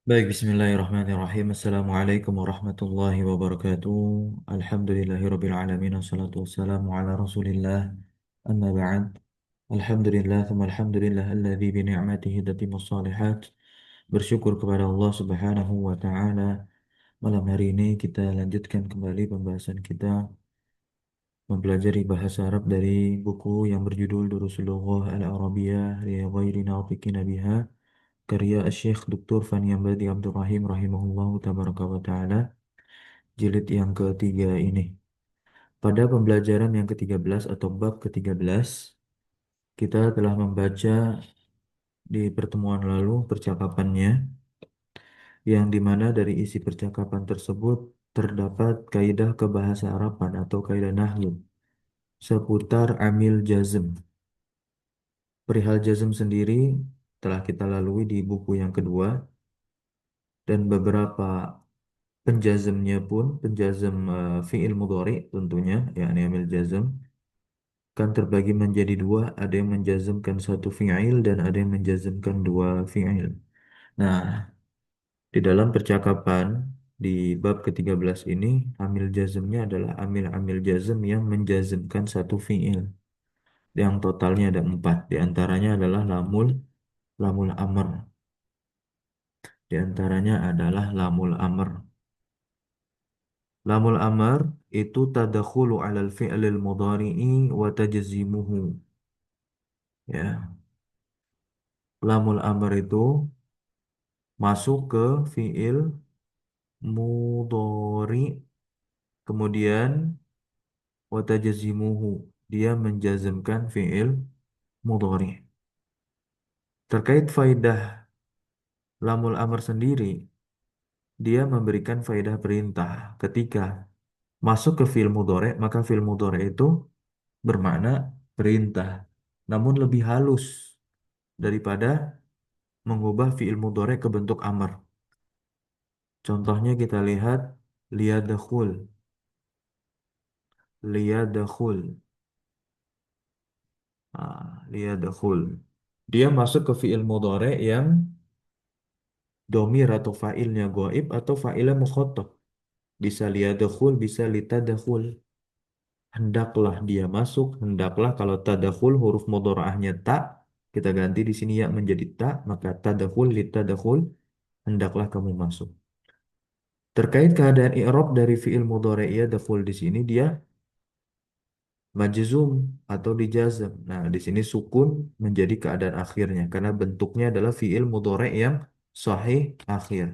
Baik, bismillahirrahmanirrahim. Assalamualaikum warahmatullahi wabarakatuh. Alhamdulillahirabbil alamin wassalatu wassalamu ala Rasulillah. Amma ba'd. Alhamdulillah thumma alhamdulillah alladzi bi ni'matihi tatimmus shalihat. Bersyukur kepada Allah Subhanahu wa taala. Malam hari ini kita lanjutkan kembali pembahasan kita mempelajari bahasa Arab dari buku yang berjudul Durusul Lughah Al-Arabiyah li ghairi nautiqina biha karya Syekh Dr. Fani Ambadi Abdul Rahim rahimahullahu tabaraka wa taala, jilid yang ketiga ini. Pada pembelajaran yang ke-13 atau bab ke-13, kita telah membaca di pertemuan lalu percakapannya, yang dimana dari isi percakapan tersebut terdapat kaidah kebahasa Araban atau kaidah nahwu seputar amil jazm. Perihal jazm sendiri telah kita lalui di buku yang kedua, dan beberapa penjazmnya pun penjazm fi'il mudhari tentunya, yakni amil jazm kan terbagi menjadi dua, ada yang menjazmkan satu fi'il dan ada yang menjazmkan dua fi'il. Nah, di dalam percakapan di bab ke-13 ini, amil jazmnya adalah amil-amil jazm yang menjazmkan satu fi'il, yang totalnya ada empat. Di antaranya adalah lamul amr. Di antaranya adalah lamul amr. Lamul amr itu tadakhulu alal fi'lil mudhari'i wa tajzimuhu. Ya, lamul amr itu masuk ke fi'il mudhari, kemudian wa tajzimuhu, dia menjazmkan fi'il mudhari. Terkait faidah lamul amr sendiri, dia memberikan faidah perintah. Ketika masuk ke fi'il mudhari, maka fi'il mudhari itu bermakna perintah, namun lebih halus daripada mengubah fi'il mudhari ke bentuk amr. Contohnya kita lihat liyadakhul, liyadakhul, liyadakhul. Dia masuk ke fi'il mudhari yang domir atau fa'ilnya goib atau fa'ilnya mukhatab. Bisa liyadakhul, bisa litadakhul. Hendaklah dia masuk, hendaklah kalau tadakhul huruf mudhari'ahnya ta, kita ganti di sini ya menjadi ta, maka tadakhul litadakhul, hendaklah kamu masuk. Terkait keadaan i'rab dari fi'il mudhari' yadakhul di sini, dia majzum atau dijazm. Nah, di sini sukun menjadi keadaan akhirnya karena bentuknya adalah fiil mudhari' yang sahih akhir.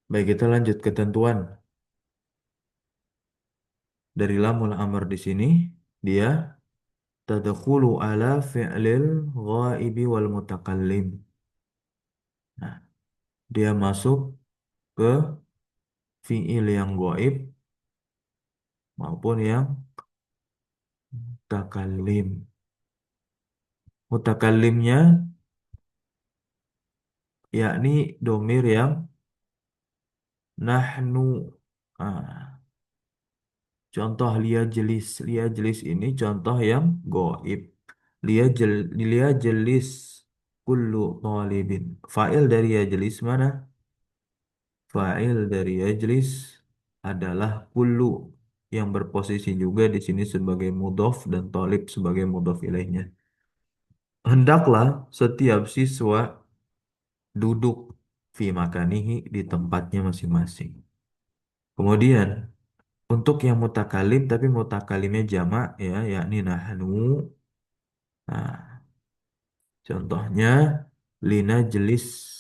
Baik, kita lanjut ketentuan dari lamul amr di sini. Dia tadkhulu ala fi'lil ghaibi wal mutakallim. Nah, dia masuk ke fiil yang gaib maupun yang mutakallim. Mutakallimnya yakni domir yang nahnu. Ah, contoh lia jelis ini contoh yang goib. Lia jelis kullu talibin. Fa'il dari ya jelis mana? Fa'il dari ya jelis adalah kullu, yang berposisi juga di sini sebagai mudhof dan talib sebagai mudhof ilaihnya. Hendaklah setiap siswa duduk fi makanihi, di tempatnya masing-masing. Kemudian untuk yang mutakalim, tapi mutakalimnya jamak ya, yakni nahnu. Nah, contohnya lina jelis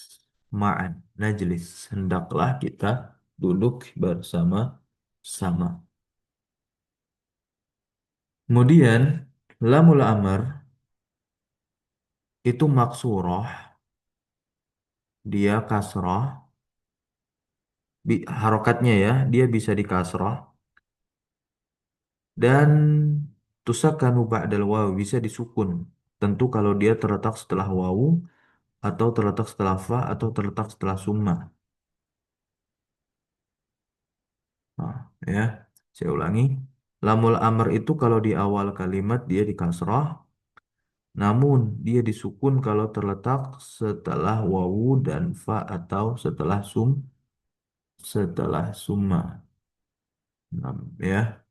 ma'an. Najlis, hendaklah kita duduk bersama-sama. Kemudian lamul amr itu maksurah, dia kasrah, harokatnya ya, dia bisa dikasrah dan tusakanu ba'dal waw, bisa disukun. Tentu kalau dia terletak setelah wawu atau terletak setelah fa atau terletak setelah summa. Nah, ya, saya ulangi. Lamul amr itu kalau di awal kalimat dia di kasrah Namun dia disukun kalau terletak setelah wawu dan fa atau setelah summa. Ya.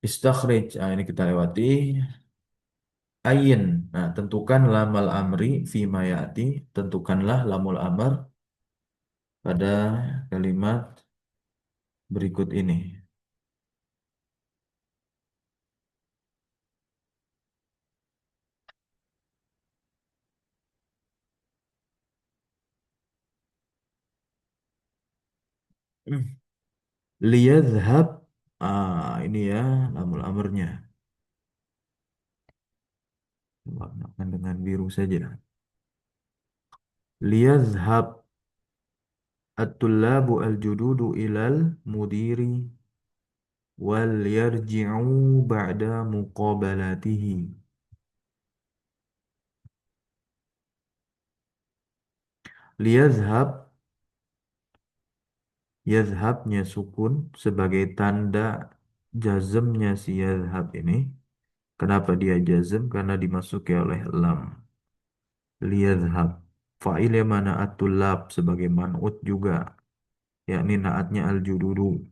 Istakhrij. Nah, ini kita lewati. Ayin. Nah, tentukan lamal amri fi ma ya'ti. Tentukanlah lamul amr pada kalimat berikut ini. Hmm. Liyadhhab. Ini ya lamul amrnya. Warnakan dengan biru saja. Liyadhhab at-tullabu al-jududu ilal mudiri wal yarji'u ba'da muqabalatihi. Liyadhhab, yadhhabnya sukun sebagai tanda jazmnya si yadhhab ini. Kenapa dia jazm? Karena dimasuki oleh lam. Liyadhhab. Fa'ilnya mana at-tullab sebagai man'ut juga, yakni naatnya al-jududu.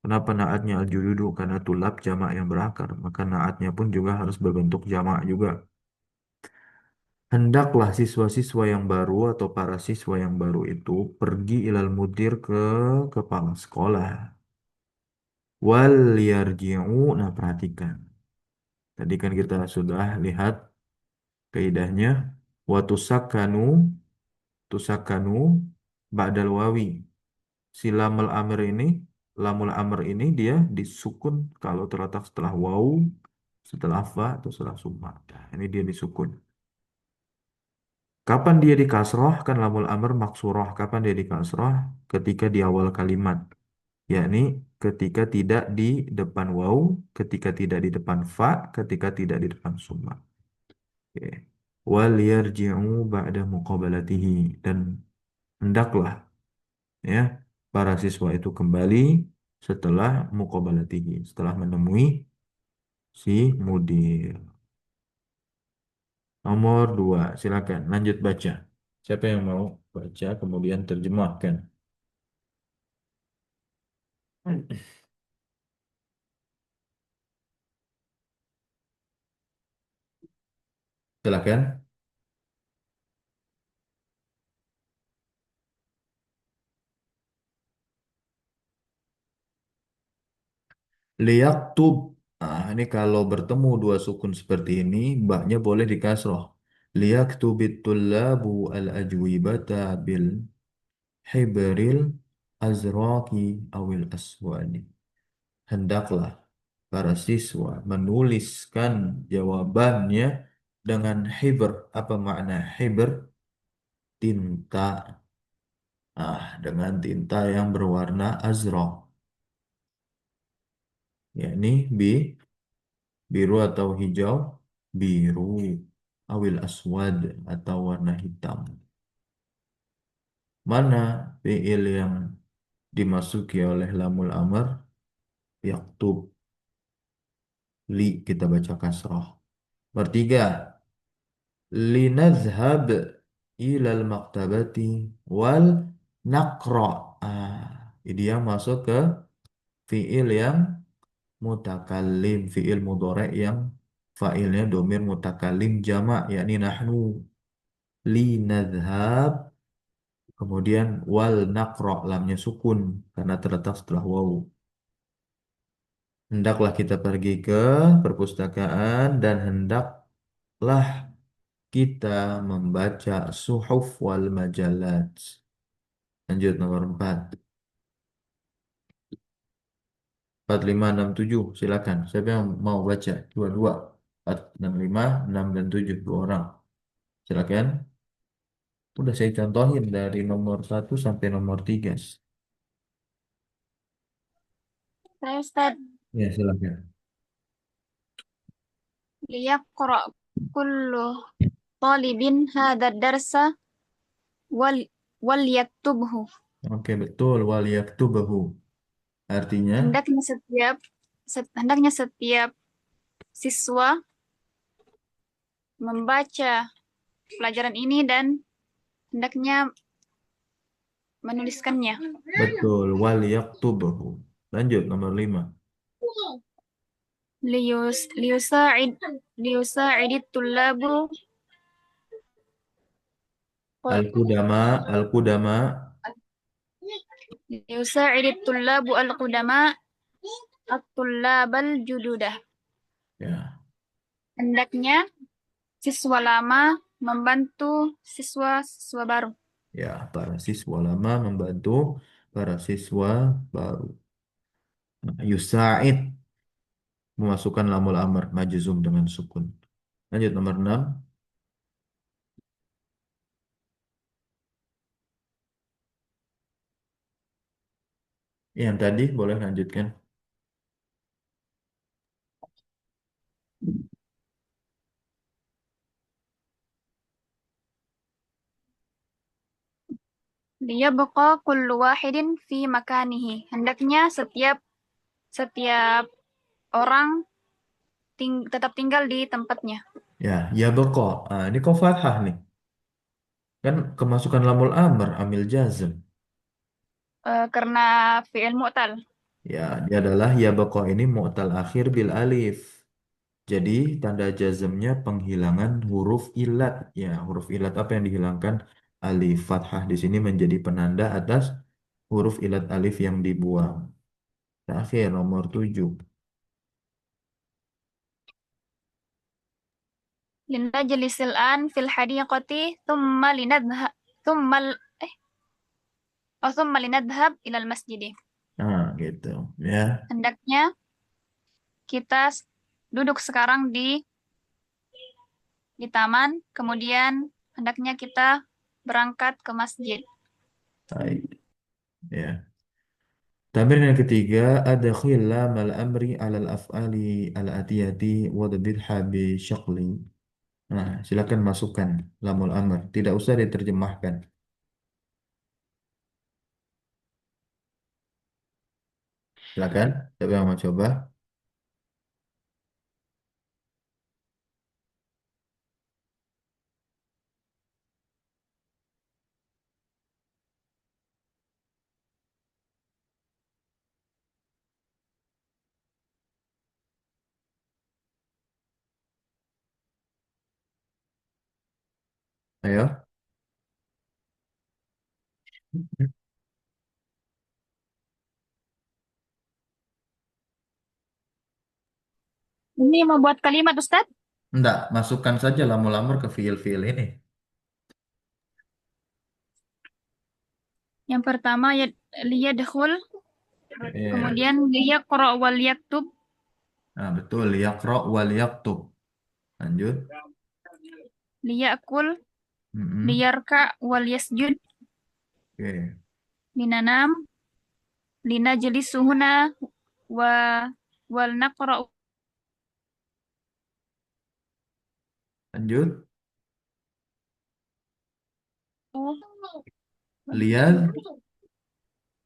Kenapa naatnya al-jududu? Karena tulab jamak yang berakar. Maka naatnya pun juga harus berbentuk jamak juga. Hendaklah siswa-siswa yang baru atau para siswa yang baru itu pergi ilal mudir ke kepala sekolah. Wal yarji'u. Nah, perhatikan. Tadi kan kita sudah lihat kaidahnya. Wa tusakanu ba'dal wawi. Si lamul amr ini dia disukun kalau terletak setelah waw, setelah fa atau setelah summa. Nah, ini dia disukun. Kapan dia dikasroh? Kan lamul amr maksuroh. Kapan dia dikasroh? Ketika di awal kalimat, yakni ketika tidak di depan waw, ketika tidak di depan fa, ketika tidak di depan summa. Oke. Wal yarji'u ba'da muqabalatihi, dan hendaklah ya para siswa itu kembali setelah muqabalatihi, setelah menemui si mudir. Nomor dua, silakan lanjut baca. Siapa yang mau baca kemudian terjemahkan? Silakan. Liyaktub. Ini kalau bertemu dua sukun seperti ini, baknya boleh dikasroh. Liyaktubit tullabu al-ajwibata bil hibril azraqi awil aswadi. Hendaklah para siswa menuliskan jawabannya dengan hibr. Apa makna hibr? Tinta. Dengan tinta yang berwarna azraq, yakni biru atau hijau, biru, awil aswad atau warna hitam. Mana fiil yang dimasuki oleh lamul amr? Yaktub. Li kita baca kasrah. Bertiga. Linazhab ilal maktabati wal naqra. Ini yang masuk ke fiil yang mutakallim, fiil mudhari yang fa'ilnya domir mutakallim jamak, yakni nahnu. Linadhhab, kemudian wal naqra, lamnya sukun karena terletak setelah waw. Hendaklah kita pergi ke perpustakaan dan hendaklah kita membaca suhuf wal majalat. Lanjut nomor 4. 4, 5, 6, 7. Silakan. Siapa yang mau baca? Dua-dua. 4, 6, 5, 6 dan 7. Dua orang. Silakan. Udah saya contohin dari nomor 1 sampai nomor 3. Saya Ustaz, Ya, silakan. liyaqra kullu talibin hadha darsa wal wal yaktubhu. Oke, betul. Wal yaktubahu. Artinya, hendaknya setiap siswa membaca pelajaran ini dan hendaknya menuliskannya. betul. Wal yaktubahu. Lanjut, nomor 5. ليساعد ليساعد الطلاب Al-Qudama, Al-Qudama. ليساعد الطلاب القدماء الطلاب الجدد. Ya, Hendaknya siswa lama membantu siswa-siswa baru. ya, para siswa lama membantu para siswa baru. Nah, Yusa'id memasukkan lamul amr majzum dengan sukun. Lanjut nomor 6. Yang tadi boleh lanjutkan. Liyabqa kullu wahidin fi makanihi. Hendaknya setiap setiap orang tetap tinggal di tempatnya. Ya, ya beko. Ah, ini kok fathah nih. Kan kemasukan lamul amr amil jazm. Karena fi'il mu'tal. Ya, dia adalah ya beko ini mu'tal akhir bil alif. Jadi tanda jazmnya penghilangan huruf ilat. Ya, huruf ilat apa yang dihilangkan? Alif fathah di sini menjadi penanda atas huruf ilat alif yang dibuang. Terakhir nomor 7. Linajlisil an fil hadiqati thumma thumma linadhhab ilal masjid. Nah, gitu. Ya, Hendaknya kita duduk sekarang di taman, kemudian hendaknya kita berangkat ke masjid. baik. Ya. Tamrin yang ketiga, ada khillam al-amri alal af'ali al-atiyati wadbitha bi syakli. Nah, silakan masukkan lamul amr. Tidak usah diterjemahkan. Silakan. Siapa yang mau coba? Ayo. Ini membuat kalimat, Ustaz. Enggak, masukkan saja lamul amr ke fiil-fiil ini. Yang pertama ya liyadkhul, Ya. kemudian liyaqra wal yaktub, Nah, betul. Yaqra wal yaktub. Lanjut. liyakul, Mm-mm. liyarka wal yasjud, Oke. linanam, linajlisuhuna wa wal naqra. Lanjut. Liyad,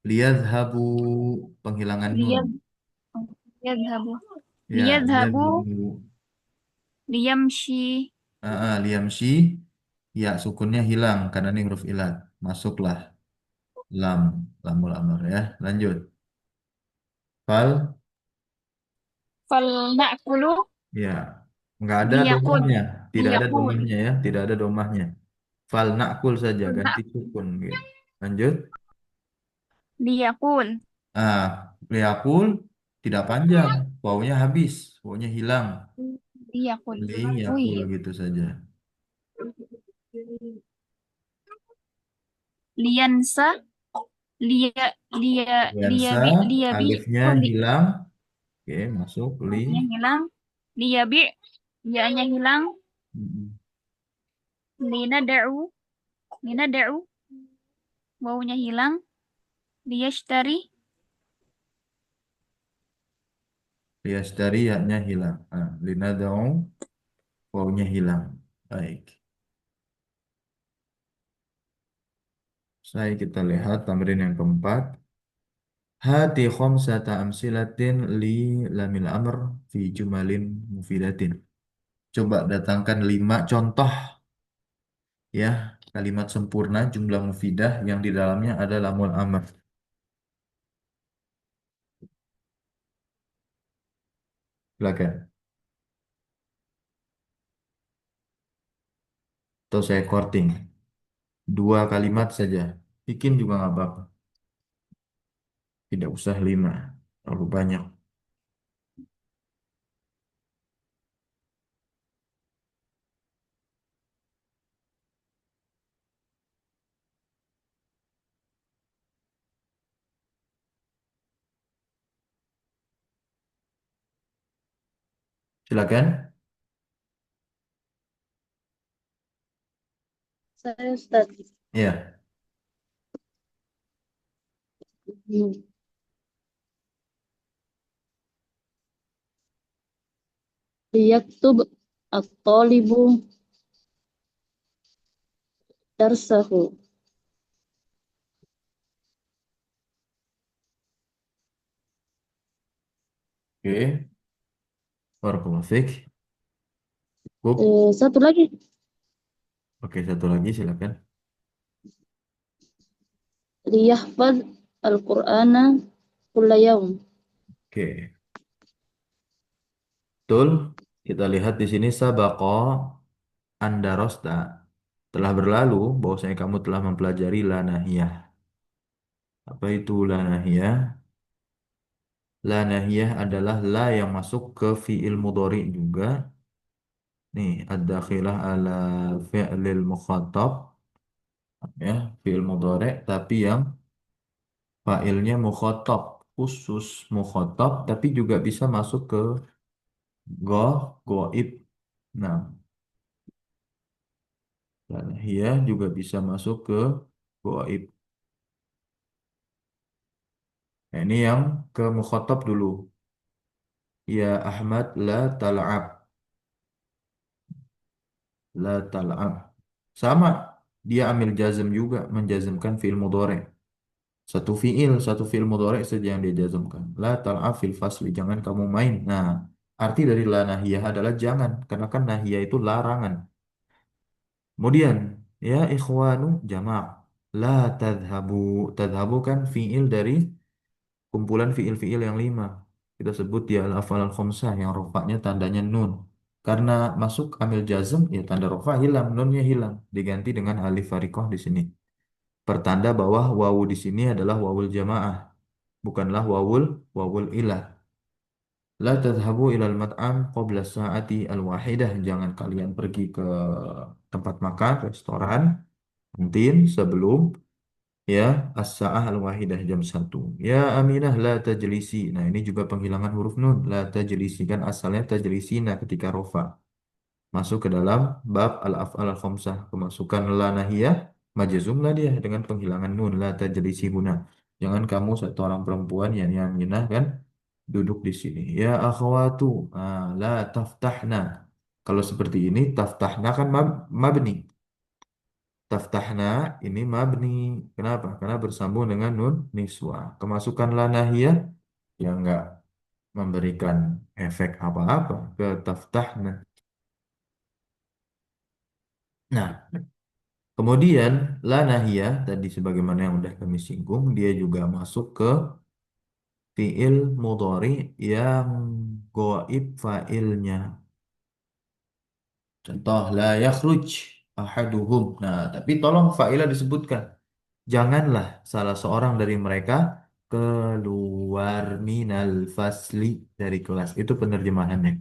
liyadhabu penghilangan nun. Liyad Liyadhabu. Ya, Liyadhabu, liyadhabu. liyamshi. Liyamsi. Ya, sukunnya hilang karena ini huruf ilat. Masuklah lam, lamul amr ya. Lanjut. Fal, Fal na'kulu, ya. Nggak ada liyakul, domahnya. Tidak ada liyakul, domahnya ya. Tidak ada domahnya. Fal nakul saja, fal ganti sukun gitu. Lanjut. liyakul, Ah, liyakul tidak panjang. Wawunya habis. Wawunya hilang. liyakul. Li Oh yakul iya. gitu saja. Liyansa, liya, liya, Yansa, liyabi. alifnya Oh, hilang. Oke, masuk li. nya hilang. Liyabi, ya-nya hilang. Mm-mm. Lina da'u, lina da'u, wawunya hilang. Liyashtari, Liyashtari ya-nya hilang. Ah, linadau wawunya hilang. Baik. Saya kita lihat tamrin yang keempat. Hati khamsata amsilatin li lamil amr fi jumalin mufidatin. Coba datangkan 5 contoh ya kalimat sempurna jumlah mufidah yang di dalamnya ada lamul amr. Silakan. Atau saya korting. 2 kalimat saja. Bikin juga nggak apa-apa. Tidak usah 5. Terlalu banyak. Silakan. Saya Ustaz. Ya. Hmm. Yaktub at-talibu darsahu. Oke. Barakallahu fiik. Cukup. Satu lagi. Oke, satu lagi silakan. Liyahfaz al-Qur'ana kulla yaum. Oke. Betul. Kita lihat di sini sabaqa andarosta. Telah berlalu bahwasanya kamu telah mempelajari la nahiyah. Apa itu la nahiyah? La nahiyah adalah la yang masuk ke fi'il mudhari juga. Nih, ad-dakhilah ala fi'lil mukhatab ya, fi'il mudhari tapi yang fa'ilnya mukhatab, khusus mukhatab tapi juga bisa masuk ke goib. Nah, la nahiyah juga bisa masuk ke goib. Nah, ini yang ke mukhatab dulu. Ya Ahmad la tal'ab. La tal'ab. Sama, dia ambil jazm juga, menjazmkan fi'il mudhari. Satu fi'il mudhari saja yang dia jazmkan. La tal'ab fil fasli, jangan kamu main. Nah, arti dari la nahiyah adalah jangan, karena kan nahiyah itu larangan. Kemudian, ya ikhwanu jamak. La tadhabu. Tadhabu kan fi'il dari kumpulan fi'il-fi'il yang 5. Kita sebut dia al-af'al al-khamsah yang rofaknya tandanya nun. Karena masuk amil jazm, ya tanda rofa hilang, nunnya hilang, diganti dengan alif farikoh di sini. Pertanda bahwa wawu di sini adalah wawul jamaah, bukanlah wawul ilah. La tadhabu ilal mat'am qabla sa'ati al-wahidah. Jangan kalian pergi ke tempat makan, restoran, kantin sebelum ya as-sa'ah al-wahidah jam 1. Ya Aminah la tajlisi. Nah, ini juga penghilangan huruf nun. La tajlisi kan asalnya tajlisina ketika rofa. Masuk ke dalam bab al-af'al al-khamsah. Kemasukan la nahiyah, majazum lah dia dengan penghilangan nun. La tajlisi guna. Jangan kamu satu orang perempuan yang Aminah kan duduk di sini. Ya akhwatu, la taftahna. Kalau seperti ini, taftahna kan mabni. Taftahna ini mabni. Kenapa? Karena bersambung dengan nun niswa. Kemasukan la nahiyah yang enggak memberikan efek apa-apa ke taftahna. Nah, kemudian la nahiyah tadi sebagaimana yang udah kami singgung, dia juga masuk ke fiil mudhari yang goib fa'ilnya. Contoh la yakhruj ahaduhum. Nah, tapi tolong fa'ilah disebutkan. Janganlah salah seorang dari mereka keluar minal fasli, dari kelas. Itu penerjemahannya.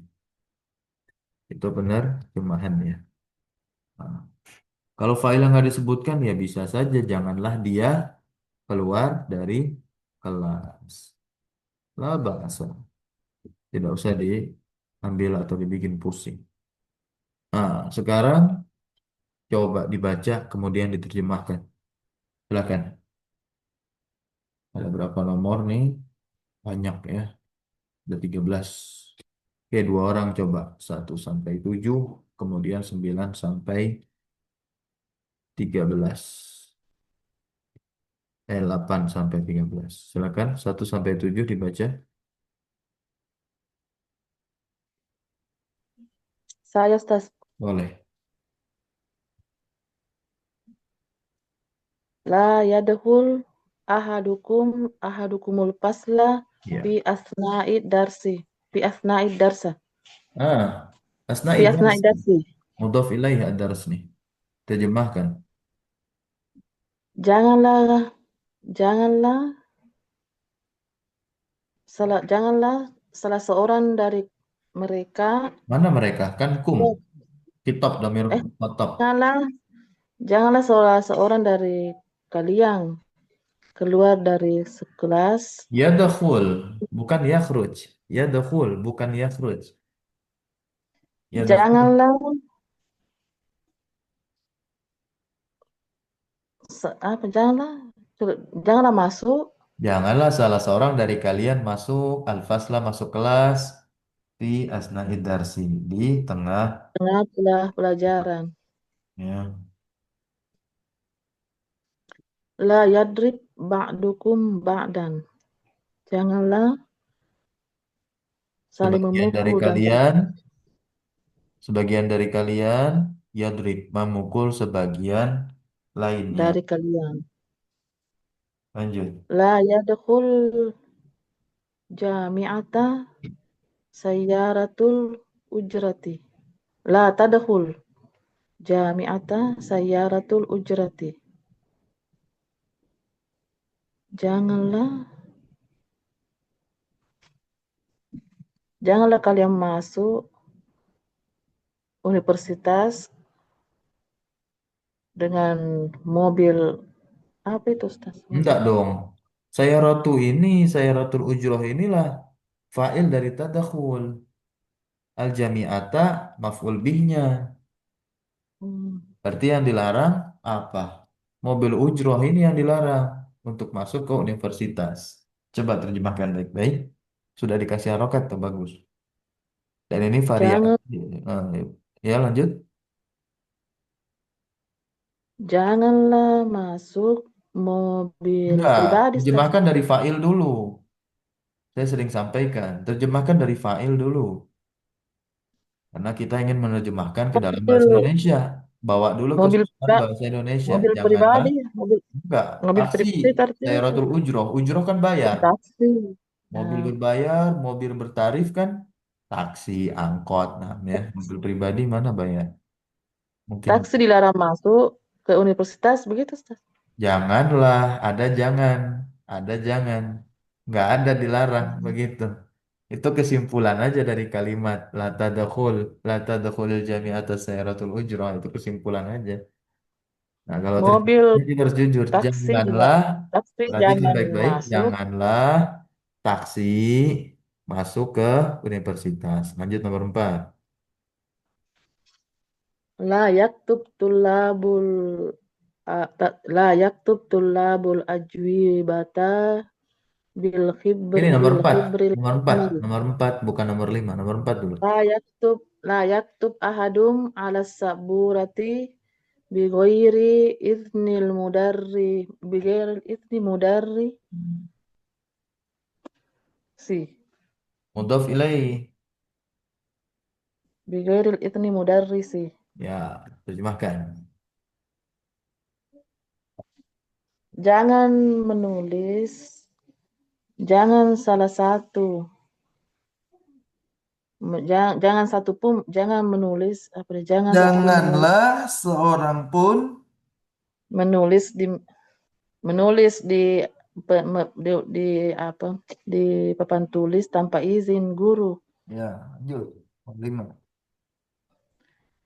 Itu penerjemahannya. Nah, kalau fa'ilah nggak disebutkan ya bisa saja janganlah dia keluar dari kelas. Lah bahasa. Tidak usah diambil atau dibikin pusing. Nah, sekarang coba dibaca kemudian diterjemahkan. Silakan. Ada berapa nomor nih? Banyak ya. Ada 13. Oke, 2 orang coba. 1 sampai 7, kemudian 9 sampai 13. 8 sampai 13. Silakan 1 sampai 7 dibaca. Saya Ustaz. Boleh. La yadkhul ahadukumul fasla fi Ya. asna'i darsi. Fi asna'i darsa. Ah, asna Fi asna'i idars. darsi. Mudhaf ilaih ad-dars nih. Terjemahkan. Janganlah janganlah janganlah salah seorang dari mereka Mana mereka? Kan kum. Kitab damir eh muqatab. janganlah janganlah salah seorang dari kalian keluar dari sekelas. Yadkhul, bukan yakhruj. Yadkhul, bukan yakhruj. Yadkhul. Janganlah janganlah janganlah masuk Janganlah salah seorang dari kalian masuk al-fasla masuk kelas di asna'id darsi di tengah tengah pelajaran. ya. La yadrib ba'dukum ba'dan. Janganlah saling Sebagian dari memukul dan kalian, sebagian dari kalian yadrib memukul sebagian lainnya. dari kalian. Lanjut. La yadkhul jami'ata sayyaratul ujrati. La tadkhul jami'ata sayyaratul ujrati. Janganlah janganlah kalian masuk universitas dengan mobil apa itu Ustaz? Enggak Mobil. dong. Saya ratul ujroh inilah fa'il dari tadakhul. Al-jami'ata maf'ul bihnya. Hmm. Berarti yang dilarang apa? Mobil ujroh ini yang dilarang untuk masuk ke universitas. Coba terjemahkan baik-baik. Sudah dikasih harokat tuh bagus. Dan ini Jangan variasi. Ya lanjut. janganlah masuk mobil Enggak, pribadi Ustaz. terjemahkan dari fa'il dulu. Saya sering sampaikan, terjemahkan dari fa'il dulu. Karena kita ingin menerjemahkan ke dalam bahasa Mobil Indonesia. Bawa dulu mobil kesusahan bahasa Indonesia. mobil Janganlah, pribadi, mobil enggak, mobil taksi. pribadi artinya Sayaratul ujroh. Ujroh kan bayar. taksi. Mobil Nah, berbayar, mobil bertarif kan taksi, angkot, namanya. Mobil pribadi mana bayar? Mungkin taksi dilarang masuk ke universitas begitu Ustaz. janganlah, ada jangan, nggak ada dilarang begitu. Itu kesimpulan aja dari kalimat la tadkhulul jami'ata sayaratul ujrah itu kesimpulan aja. Nah, kalau Mobil terjemahnya kita harus jujur, taksi juga janganlah, taksi perhatikan jangan baik-baik, masuk. janganlah taksi masuk ke universitas. Lanjut nomor 4. La yaktub tulabul la yaktub tulabul ajwibata Ini bil khibril ahmar. nomor 4, bukan nomor 5, nomor 4 dulu. La yaktub ahadum ala saburati bighairi izni mudarri si Mudhaf ilaih. bighairi izni mudarri si. Ya, terjemahkan. Jangan menulis, jangan salah satu, jangan satu pun, jangan menulis apa ya, jangan satu pun Janganlah seorang pun menulis di menulis di apa di papan tulis tanpa izin guru. ya, lanjut. Nomor 5.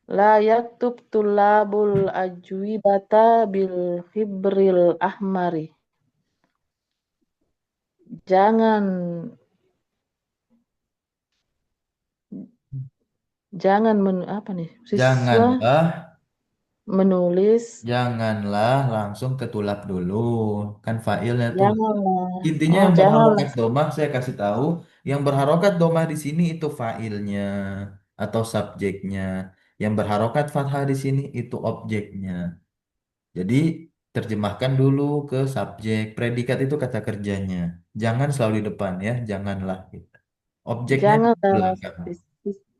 La yaktub tulabul ajwibata bil khibril ahmari. Jangan jangan apa nih? Siswa Janganlah, menulis janganlah langsung ketulap dulu. Kan failnya tuh. janganlah. Intinya Oh, yang janganlah. berharokat domah saya kasih tahu, yang berharokat domah di sini itu failnya atau subjeknya. Yang berharokat fathah di sini itu objeknya. Jadi Terjemahkan dulu ke subjek. Predikat itu kata kerjanya. Jangan selalu di depan ya, janganlah gitu. Objeknya di Janganlah, belakang.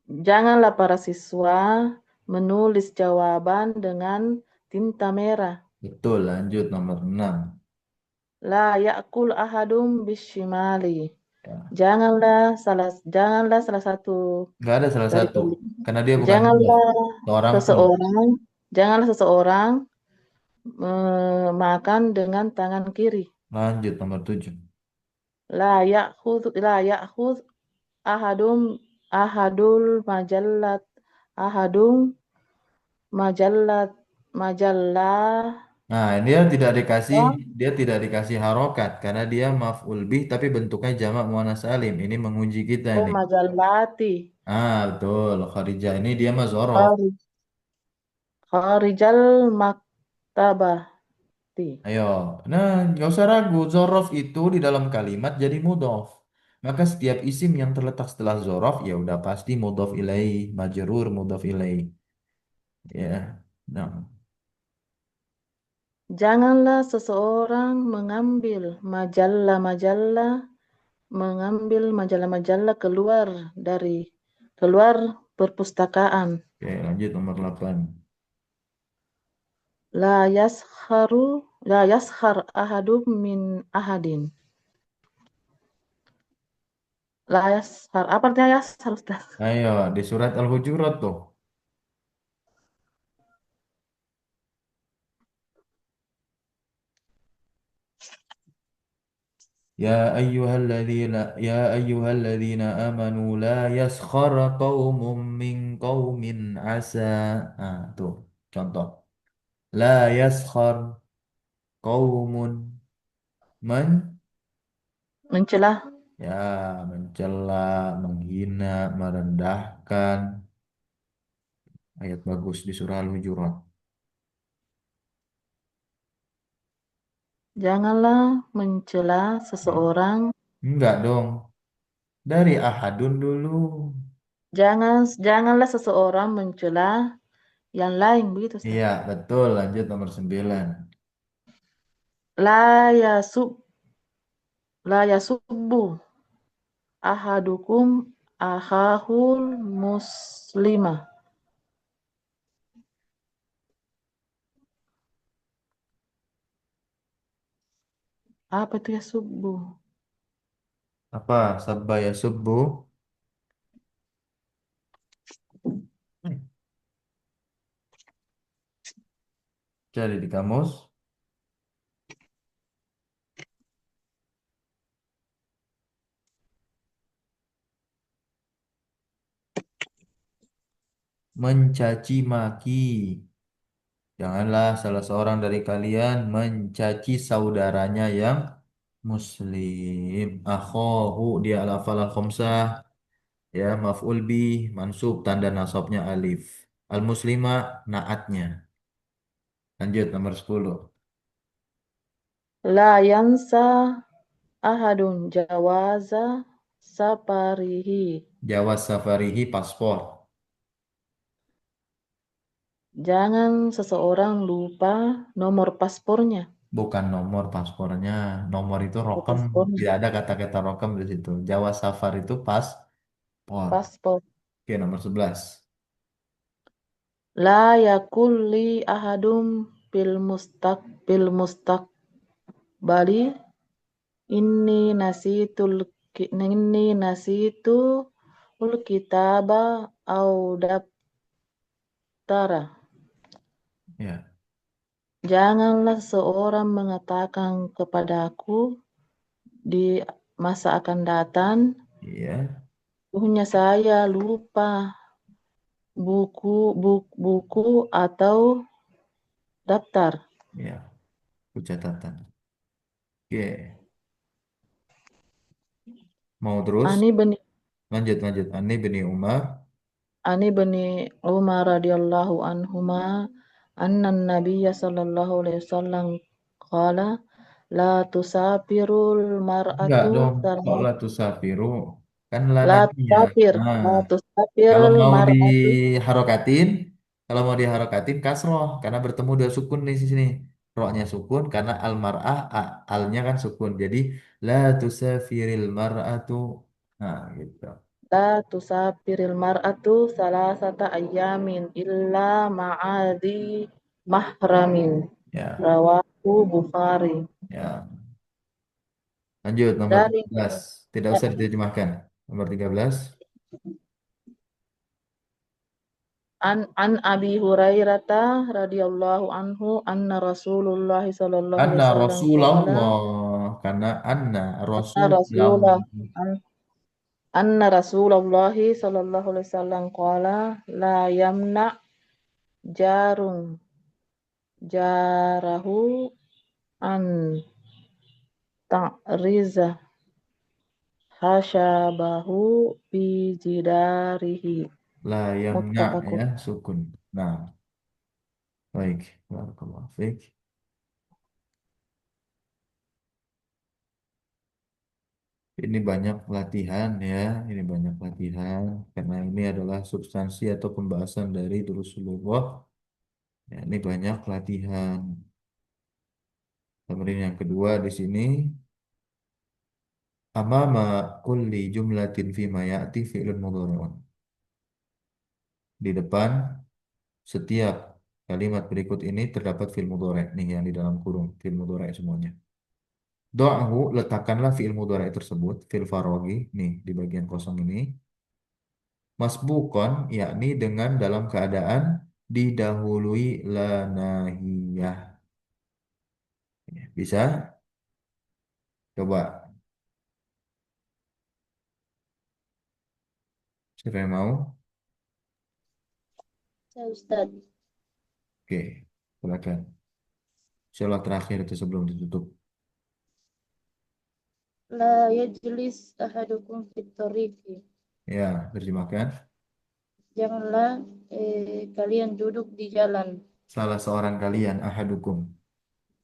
janganlah para siswa menulis jawaban dengan tinta merah. Betul, lanjut nomor 6. La ya'kul ahadum bishimali. Ya. Janganlah salah satu Nggak ada salah dari satu, kalian. karena dia bukan Allah. Janganlah Seorang pun. seseorang, janganlah seseorang makan dengan tangan kiri. Lanjut nomor 7. La ya'khud ahadum ahadul majallat ahadum majallat majallah Nah, dia tidak dikasih harokat karena dia maf'ul bih tapi bentuknya jamak muannas salim. Ini menguji kita nih. majallati Ah, betul. Kharijah ini dia mah zorof. khari- kharijal maktabati. Ayo. Nah, nggak usah ragu. Zorof itu di dalam kalimat jadi mudhof. Maka setiap isim yang terletak setelah zorof ya udah pasti mudhof ilaih, majrur mudhof ilaih. Ya. Nah, Janganlah seseorang mengambil majalah-majalah keluar perpustakaan. oke, lanjut nomor 8. La yaskharu la yaskhar ahadum min ahadin. La yaskhar. Apa artinya yaskhar, Ustaz? Ayo, di surat Al-Hujurat tuh. Ya ayyuhalladzina amanu la yaskhara qaumun min qaumin asa. Nah, tuh contoh. La yaskhar qaumun men Mencela. ya mencela, menghina, merendahkan. Ayat bagus di surah Al-Hujurat. Janganlah mencela Nah, seseorang. enggak dong. Dari ahadun dulu. Janganlah seseorang mencela yang lain, begitu, Ustaz. Iya, betul. Lanjut nomor 9. La yasub la yasubbu ahadukum akhahul muslima. Apa itu yasubbu? Apa? Sabaya subuh. Cari di kamus. Mencaci maki. Janganlah salah seorang dari kalian mencaci saudaranya yang muslim. Akhohu dia al-afal al-khamsah. Ya, maf'ul bih, mansub, tanda nasabnya alif. Al-muslimah, naatnya. Lanjut nomor 10. La yansa ahadun jawaza saparihi. Jawaz safarihi paspor. Jangan seseorang lupa nomor paspornya. Bukan nomor paspornya. Nomor itu Oh, rokem. paspornya. Tidak ada kata-kata rokem di situ. Jawaz safar itu paspor. Paspor. Oke, nomor 11. La yakul li ahadum bil mustaqbali inni nasitu ul kitaba au daftara. Ya, Janganlah seorang mengatakan kepadaku di masa akan datang, iya, sesungguhnya saya lupa buku atau daftar. iya. Aku catatan. Oke. Mau terus? Ani bani Lanjut, lanjut. Ani bin Umar. Ani bani Umar radhiyallahu anhuma anna nabiyya sallallahu alaihi wasallam qala la tusafirul Enggak mar'atu dong. Kok salat la tusafiru? Kan la la nabinya. tusafir Nah, la kalau tusafirul mau mar'atu diharokatin, kalau mau diharokatin kasroh. Karena bertemu dua sukun di sini. roknya sukun karena al-mar'ah alnya kan sukun. Jadi la tusafiril mar'atu. Nah, gitu. La tusafiril mar'atu salasata ayyamin illa ma'adhi mahramin. Ya, Rawahu Bukhari. ya. Lanjut nomor Dari 13. Tidak usah diterjemahkan. Nomor 13. an Abi Hurairata radhiyallahu anhu anna Rasulullah sallallahu alaihi Anna wasallam qala Rasulullah karena anna anna Rasulullah Rasulah anna Rasulullah sallallahu alaihi wasallam qala la yamna jarun jarahu an ta'riza hasyabahu bi jidarihi la yamna muttafaqun. ya sukun. Nah, baik. Barakallahu fiik. Ini banyak latihan ya, ini banyak latihan karena ini adalah substansi atau pembahasan dari Rasulullah. Ya, ini banyak latihan. Kemudian yang kedua di sini amama kulli jumlatin fima ya'ti fi'lun mudhari'un. Di depan setiap kalimat berikut ini terdapat fi'il mudhari' nih yang di dalam kurung, fi'il mudhari' semuanya. Do'ahu letakkanlah fi'il mudhari' tersebut, fi'il faraghi nih di bagian kosong ini. Masbukon yakni dengan dalam keadaan didahului la nahiyah. Bisa? Coba. Siapa yang mau? Saya Ustaz. Oke, silakan. Insyaallah terakhir itu sebelum ditutup. La yajlis ahadukum fit tariqi. Ya, terjemahkan. Janganlah kalian duduk di jalan. Salah seorang kalian ahadukum.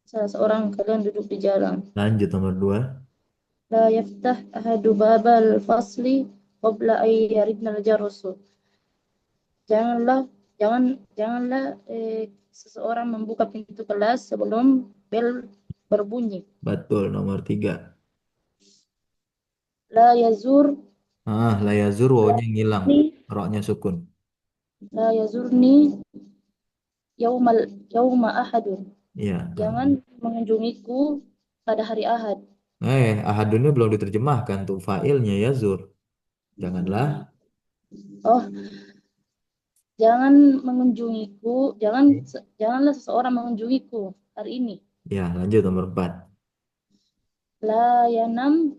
Salah seorang kalian duduk di jalan. Lanjut nomor 2. La yaftah ahadu babal fasli qabla ay yaridnal jarusu. Janganlah janganlah seseorang membuka pintu kelas sebelum bel berbunyi. Betul, nomor 3. La yazur La yazur wawunya ngilang. ni Roknya sukun. la yazurni yauma ahadun. Iya, Jangan mengunjungiku pada hari Ahad. ahadunnya belum diterjemahkan tuh failnya yazur. Janganlah. Oh, jangan mengunjungiku, janganlah seseorang mengunjungiku hari ini. Ya, lanjut nomor 4. La yanam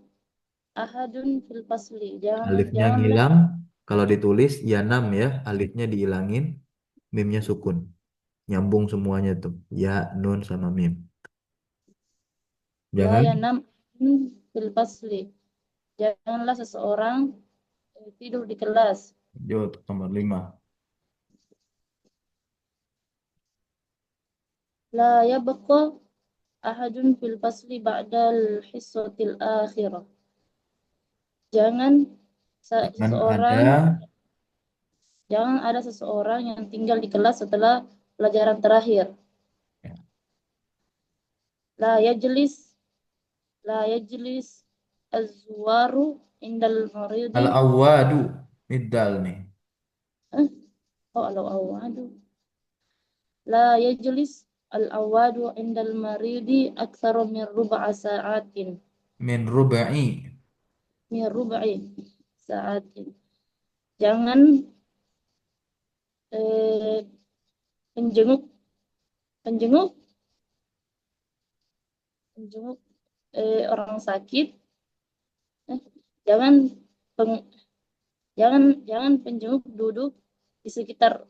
ahadun fil fasli. Alifnya Janganlah ngilang. Kalau ditulis ya 6 ya, alifnya dihilangin, mimnya sukun. Nyambung semuanya tuh. Ya, nun sama mim. la Jangan. yanam fil fasli. Janganlah seseorang tidur di kelas. Lanjut nomor 5. La yabqa ahadun fil fasli ba'dal hissatil akhirah. Jangan Jangan ada. jangan ada seseorang yang tinggal di kelas setelah pelajaran terakhir. Ya. La yajlis la yajlis az-zuwaru indal maridi. Al-awwadu. Nidal nih. Oh, al-awadu. La yajlis al-awadu indal maridi aktsaru min rub'a sa'atin. Min rubai. Min rub'i sa'atin. Jangan eh, penjenguk penjenguk penjenguk orang sakit. Eh, jangan peng- jangan penjenguk duduk di sekitar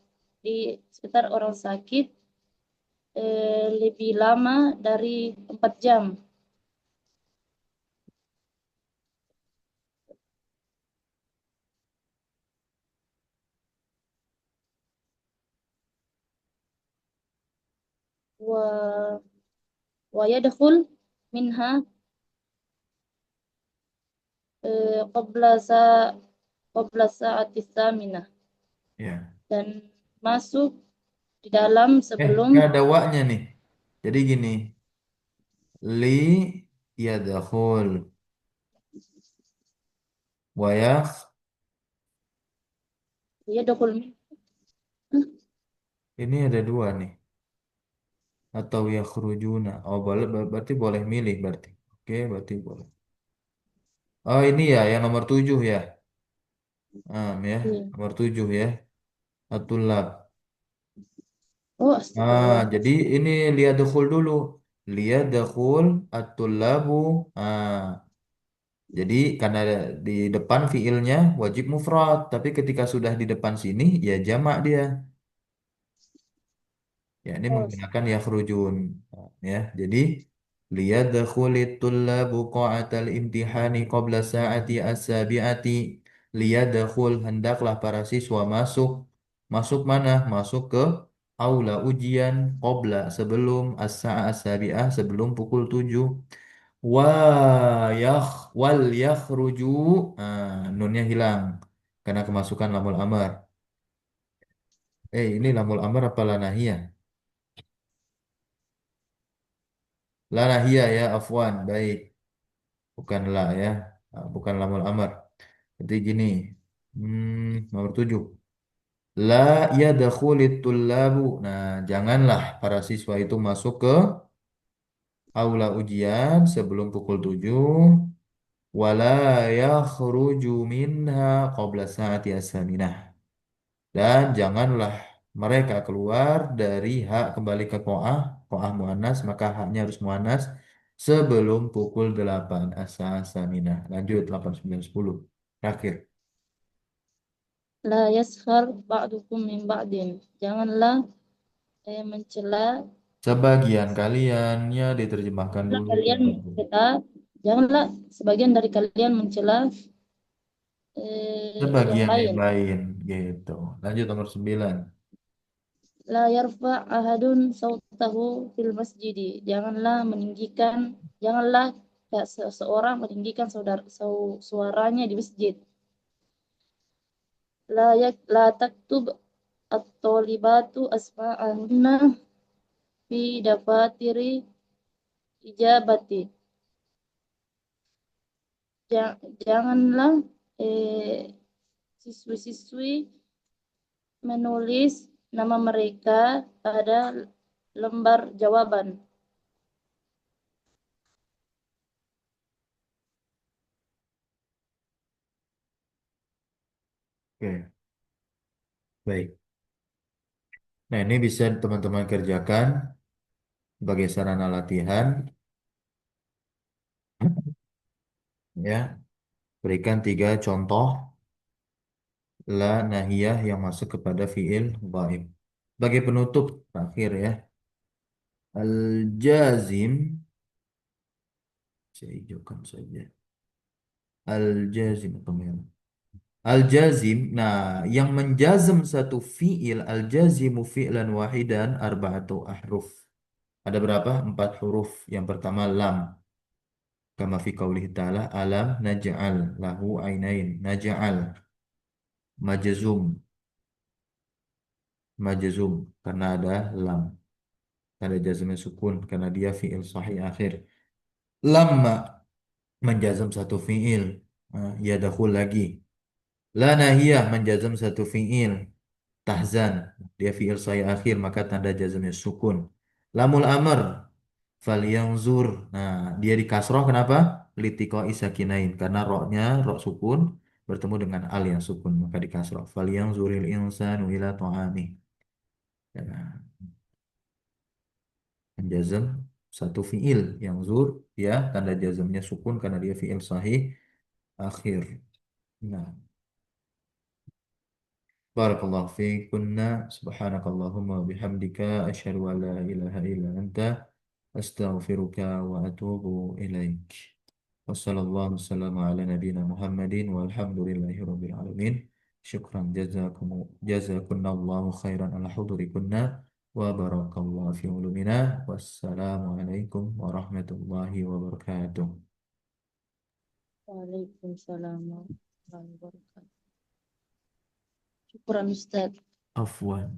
orang sakit lebih lama dari 4 jam. Wa wa yadkhul minha qabla sa qabla sa'ati tsaminah, Ya. dan masuk di dalam sebelum Nggak ada waknya nih. Jadi gini, li yadkhul wa Iya dokul. ini ada dua nih. Atau yakhrujuna. Oh, boleh berarti boleh milih berarti. Oke, berarti boleh. Oh, ini ya yang nomor 7 ya. Ya, Iya. nomor 7 ya. Atulab. Oh, astagfirullah. Jadi ini liyadkhul dulu. Liyadkhul at-tullabu. Ah, jadi karena di depan fiilnya wajib mufrad, tapi ketika sudah di depan sini ya jamak dia. Ya, ini Oh, menggunakan yakhrujun. Ya, jadi liyadkhulit tullabu qa'atal imtihani qabla sa'ati as-sabi'ati. Liyadkhul hendaklah para siswa masuk. Masuk mana? Masuk ke aula ujian qabla sebelum as-sa'ah as-sabi'ah sebelum pukul 7. Wa wal yakhruju. Nunnya hilang karena kemasukan lamul amar. Ini lamul amar apa la nahiyah? La nahiyah ya, afwan. Baik. Bukan la ya. Bukan lamul amar. Jadi gini. Nomor 7. La yadkhulit tullabu. Nah, janganlah para siswa itu masuk ke aula ujian sebelum pukul 7. Wala yakhruju minha qabla saati as-saminah. Dan janganlah mereka keluar dari hak kembali ke koah muannas, maka haknya harus muannas sebelum pukul 8 as-saminah. Lanjut 8 9 10. Terakhir. la yaskhar ba'dukum min ba'din. Janganlah mencela Sebagian kaliannya diterjemahkan janganlah dulu. kalian mencela, janganlah sebagian dari kalian mencela yang Sebagian yang lain. lain gitu. Lanjut nomor 9. La yarfa' ahadun sautahu fil masjidi. Janganlah seseorang meninggikan suaranya di masjid. La taktub at-talibatu asma'ahunna fi dafatiri ijabati. Janganlah eh, siswi-siswi menulis nama mereka pada lembar jawaban. Oke, baik. Nah, ini bisa teman-teman kerjakan sebagai sarana latihan ya. Berikan 3 contoh la nahiyah yang masuk kepada fiil ghaib. Sebagai penutup terakhir ya. Al-jazim, saya hijaukan saja. Al-jazim atau merah. Al-jazim, nah yang menjazm satu fiil, al-jazimu fi'lan wahidan arba'atu ahruf. Ada berapa? 4 huruf. Yang pertama lam. Kama fi qaulihi ta'ala alam naj'al lahu ainain. Naj'al majzum. Majzum karena ada lam. Ada jazmnya sukun karena dia fiil sahih akhir. Lamma menjazm satu fiil. Yadakhul lagi. La nahiyah menjazm satu fiil. Tahzan dia fiil sahih akhir maka tanda jazmnya sukun. Lamul amr falyanzur. Nah, dia di kasroh kenapa? Litiqo isakinain karena roknya rok sukun bertemu dengan al yang sukun maka di kasroh. Falyanzuril insanu ila ta'ami. Ya, menjazm satu fiil yang zur ya tanda jazmnya sukun karena dia fiil sahih akhir. Nah, barakallahu fiikunna subhanakallahumma wa bihamdika asyhadu an la ilaha illa anta astaghfiruka wa atubu ilaik. Wassallallahu wasallam ala nabiyyina Muhammadin walhamdulillahi rabbil alamin. Syukran jazakunallahu khairan ala hudurikunna wa barakallahu fi ulumina. Wassalamualaikum warahmatullahi wabarakatuh. Waalaikumsalam warahmatullahi wabarakatuh. Syukuran Ustaz. Afwan.